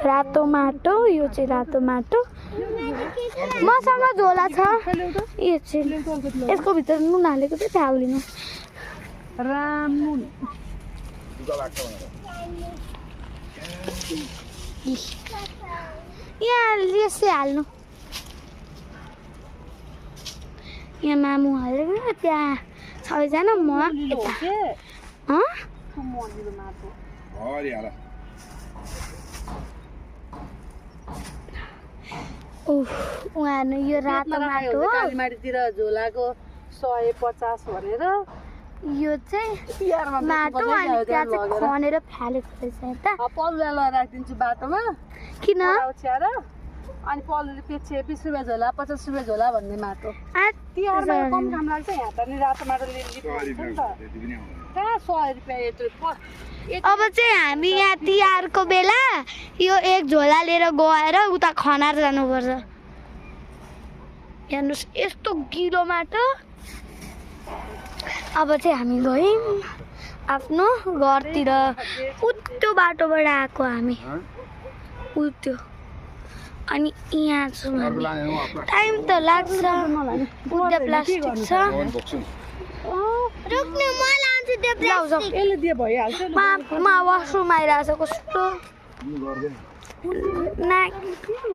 रातो माटो यो चाहिँ रातो माटो मसँग झोला छ यो चाहिँ यसको भित्र नुन हालेको चाहिँ थाल्दिनु यहाँ यसै हाल्नु यहाँ मामु हालेर त्यहाँ सबैजना म उहाँ यो रातो माटो कालीमाटीतिर झोलाको 150 भनेर यो चाहिँ माटो अनि त्यहाँ चाहिँ खनेर फालेको रहेछ यता पलुवा लगाएर राखिदिन्छु बाटोमा किन ओछ्याएर अनि पलुले पेचे 20 रुपियाँ झोला 50 रुपियाँ झोला भन्ने माटो तिहारमा कम काम लाग्छ यहाँ त नि रातो माटो लिन्छ कहाँ 100 रुपियाँ यत्रो अब चाहिँ हामी यहाँ तिहारको बेला यो एक झोला लिएर गएर उता खनार जानुपर्छ हेर्नुहोस् यस्तो गिलो माटो अब चाहिँ हामी गयौँ आफ्नो घरतिर उत्यो बाटोबाट आएको हामी उत्यो अनि यहाँ छौँ टाइम त लाग्छ उता प्लास्टिक छ रुक्नु म लान्छु त्यो प्लास्टिक यसले दिए भइहाल्छ मा वासरुम आइरहेछ कस्तो